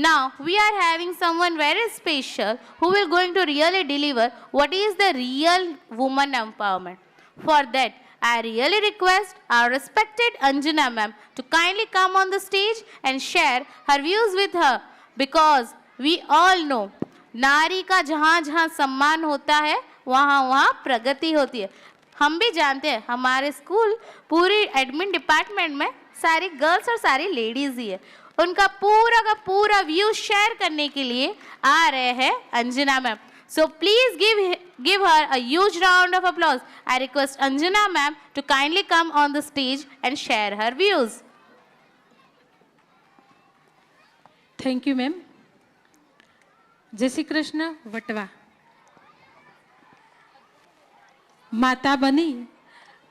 Now we are having someone very special who will going to really deliver what is the real woman empowerment. For that, I really request our respected Anjana ma'am to kindly come on the stage and share her views with her, because we all know नारी का जहाँ जहाँ सम्मान होता है वहाँ वहाँ प्रगति होती है। हम भी जानते हैं हमारे स्कूल पूरी एडमिन डिपार्टमेंट में सारी गर्ल्स और सारी लेडीज ही है। उनका पूरा का पूरा व्यू शेयर करने के लिए आ रहे हैं Anjana ma'am. So please give her a huge round of applause. I request Anjana ma'am to kindly come on the stage and share her views. Thank you, ma'am. જય શ્રી કૃષ્ણ વટવા માતા બની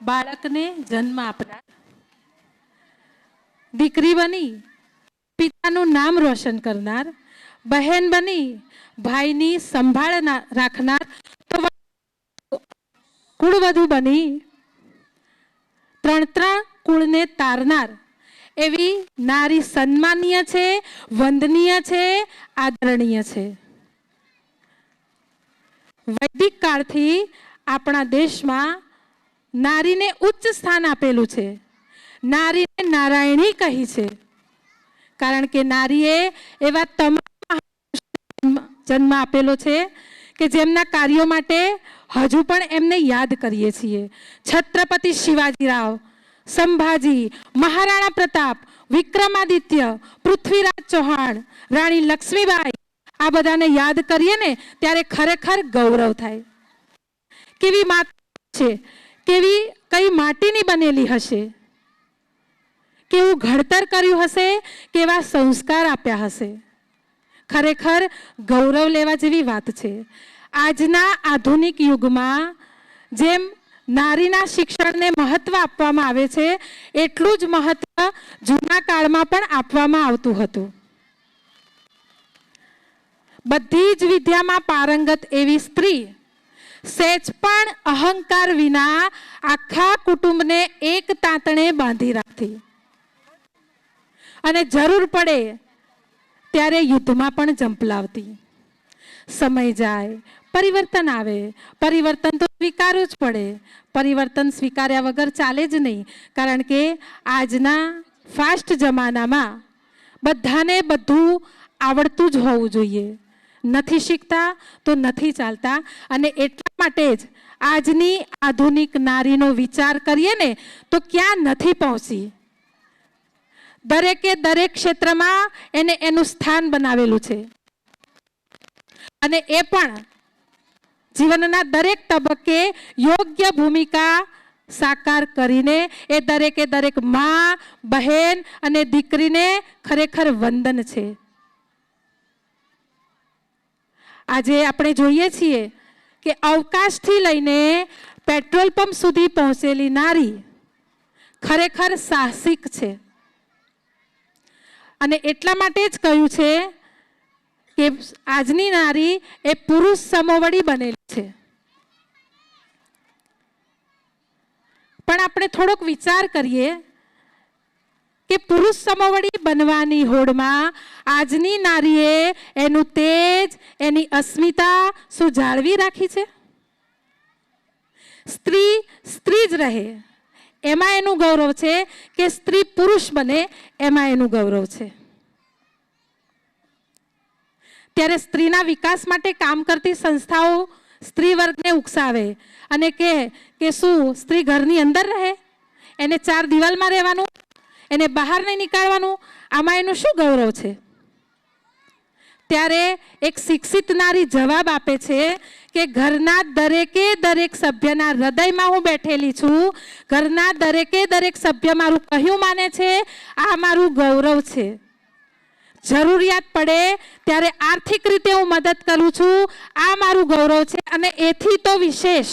બાળકને જન્મ આપનાર, દીકરી બની પિતાનું નામ રોશન કરનાર, બહેન બની ભાઈની સંભાળ રાખનાર, તો કુળવધુ બની ત્રણ કુળને તારનાર એવી નારી સન્માનીય છે, વંદનીય છે, આદરણીય છે। વૈદિક કાળથી આપણા દેશમાં નારીને ઉચ્ચ સ્થાન આપેલું છે। નારીને નારાયણી કહી છે, કારણ કે નારીએ એવા તમામ જન્મ આપેલો છે કે જેમના કાર્યો માટે હજુ પણ એમને યાદ કરીએ છીએ। છત્રપતિ શિવાજીરાવ, સંભાજી, મહારાણા પ્રતાપ, વિક્રમાદિત્ય, પૃથ્વીરાજ ચૌહાણ, રાણી લક્ષ્મીબાઈ, આ બધાને યાદ કરીએ ને ત્યારે ખરેખર ગૌરવ થાય। કેવી માતા છે, કેવી કઈ માટીની બનેલી હશે, કેવું ઘડતર કર્યું હશે, કેવા સંસ્કાર આપ્યા હશે। ખરેખર ગૌરવ લેવા જેવી વાત છે। આજના આધુનિક યુગમાં જેમ નારીના શિક્ષણને મહત્વ આપવામાં આવે છે, એટલું જ મહત્વ જૂના કાળમાં પણ આપવામાં આવતું હતું। બધી જ વિદ્યામાં પારંગત એવી સ્ત્રી સેજ પણ અહંકાર વિના આખા કુટુંબને એક તાંતણે બાંધી રાખતી અને જરૂર પડે ત્યારે યુદ્ધમાં પણ ઝંપલાવતી। સમય જાય, પરિવર્તન આવે, પરિવર્તન તો સ્વીકારવું જ પડે। પરિવર્તન સ્વીકાર્યા વગર ચાલે જ નહીં, કારણ કે આજના ફાસ્ટ જમાનામાં બધાને બધું આવડતું જ હોવું જોઈએ। નથી શીખતા તો નથી ચાલતા, અને એટલા માટે જ આજની આધુનિક નારીનો વિચાર કરીએ ને તો ક્યાં નથી પહોંચી। દરેકે દરેક ક્ષેત્રમાં એને એનું સ્થાન બનાવેલું છે, અને એ પણ જીવનના દરેક તબક્કે યોગ્ય ભૂમિકા સાકાર કરીને એ દરેકે દરેક માં, બહેન અને દીકરીને ખરેખર વંદન છે। આજે આપણે જોઈએ છીએ કે અવકાશથી લઈને પેટ્રોલ પંપ સુધી પહોંચેલી નારી ખરેખર સાહસિક છે, અને એટલા માટે જ કહ્યું છે કે આજની નારી એ પુરુષ સમોવડી બનેલી છે। પણ આપણે થોડોક વિચાર કરીએ કે પુરુષ સમોવડી બનવાની હોડમાં આજની નારીએ એનું તેજ, એની અસ્મિતા શું જાળવી રાખી છે? સ્ત્રી સ્ત્રી જ રહે એમાં એનું ગૌરવ છે, કે સ્ત્રી પુરુષ બને એમાં એનું ગૌરવ છે। ત્યારે સ્ત્રીના વિકાસ માટે કામ કરતી સંસ્થાઓ સ્ત્રી વર્ગને ઉકસાવે અને કે શું સ્ત્રી ઘરની અંદર રહે, એને 4 દિવાલમાં રહેવાનું, એને બહાર નહીં નીકળવાનું, આમાં એનું શું ગૌરવ છે? ત્યારે એક શિક્ષિત નારી જવાબ આપે છે કે ઘરના દરેકે દરેક સભ્યના હૃદયમાં હું બેઠેલી છું, ઘરના દરેકે દરેક સભ્ય મારું કહ્યું માને છે, આ મારું ગૌરવ છે। જરૂરિયાત પડે ત્યારે આર્થિક રીતે હું મદદ કરું છું, આ મારું ગૌરવ છે। અને એથી તો વિશેષ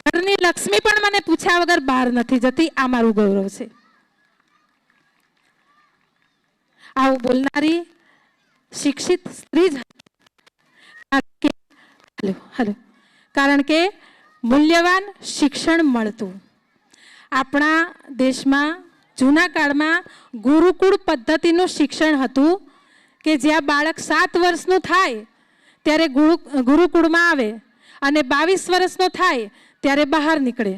ઘરની લક્ષ્મી પણ મને પૂછ્યા વગર બહાર નથી જતી, આ મારું ગૌરવ છે। આવું બોલનારી શિક્ષિત સ્ત્રી જ હલો કારણ કે મૂલ્યવાન શિક્ષણ મળતું। આપણા દેશમાં જૂના કાળમાં ગુરુકુળ પદ્ધતિનું શિક્ષણ હતું, કે જ્યાં બાળક 7 વર્ષનું થાય ત્યારે ગુરુકુળમાં આવે અને 22 વર્ષનો થાય ત્યારે બહાર નીકળે.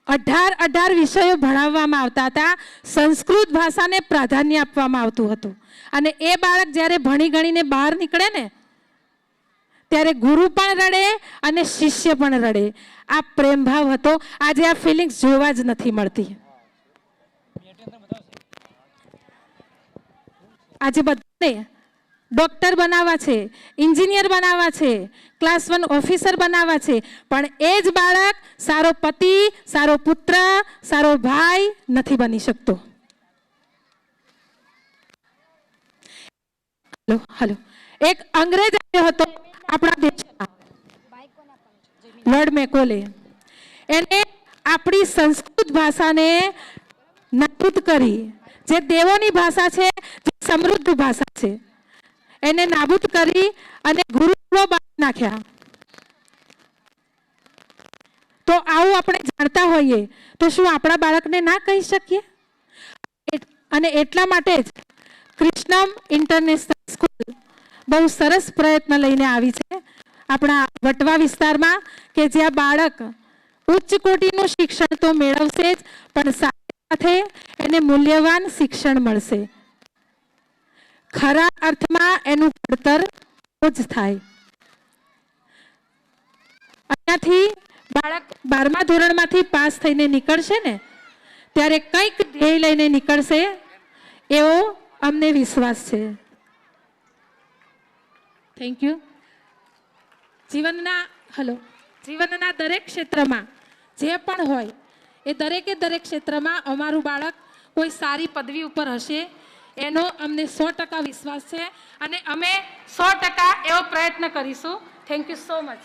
18 વિષયો ભણાવવામાં આવતા હતા. સંસ્કૃત ભાષાને પ્રાધાન્ય આપવામાં આવતું હતું. અને એ બાળક જ્યારે ભણી ગણીને બહાર નીકળે ને ત્યારે ગુરુ પણ રડે અને શિષ્ય પણ રડે. આ પ્રેમ ભાવ હતો. આજે આ ફિલિંગ્સ જોવા જ નથી મળતી. આજે બધાને ડોક્ટર બનાવવા છે, એન્જિનિયર બનાવવા છે, ક્લાસ 1 ઓફિસર બનાવવા છે, પણ એ જ બાળક સારો પતિ, સારો પુત્ર, સારો ભાઈ નથી બની શકતો. હલો, એક અંગ્રેજ આવ્યો હતો આપણા દેશમાં, લોર્ડ મેકોલે. એને આપણી સંસ્કૃત ભાષાને નાબૂદ કરી. જે દેવોની ભાષા છે, જે સમૃદ્ધ ભાષા છે, એને નાબૂદ કરી અને ગુરુકુળો બાંધી નાખ્યા. તો આવું આપણે જાણતા હોઈએ તો શું આપણા બાળકને ના કહી શકીએ? અને એટલા માટે જ કૃષ્ણમ ઇન્ટરનેશનલ સ્કૂલ બહુ સરસ પ્રયત્ન લઈને આવી છે આપણા વટવા વિસ્તારમાં, કે જ્યાં બાળક ઉચ્ચ કોટીનું શિક્ષણ તો મેળવશે જ, પણ સાથે એને મૂલ્યવાન શિક્ષણ મળશે. ખરા અર્થમાં એનું ઘડતર જ થાય. અહીંયાથી બાળક 12મા ધોરણમાંથી પાસ થઈને નીકળશે ને ત્યારે કંઈક ધ્યેય લઈને નીકળશે એવો અમને વિશ્વાસ છે. Thank you. જીવનના દરેક ક્ષેત્રમાં જે પણ હોય એ દરેકે દરેક ક્ષેત્રમાં અમારું બાળક કોઈ સારી પદવી ઉપર હશે એનો અમને 100% વિશ્વાસ છે અને અમે 100% એવો પ્રયત્ન કરીશું. Thank you so much.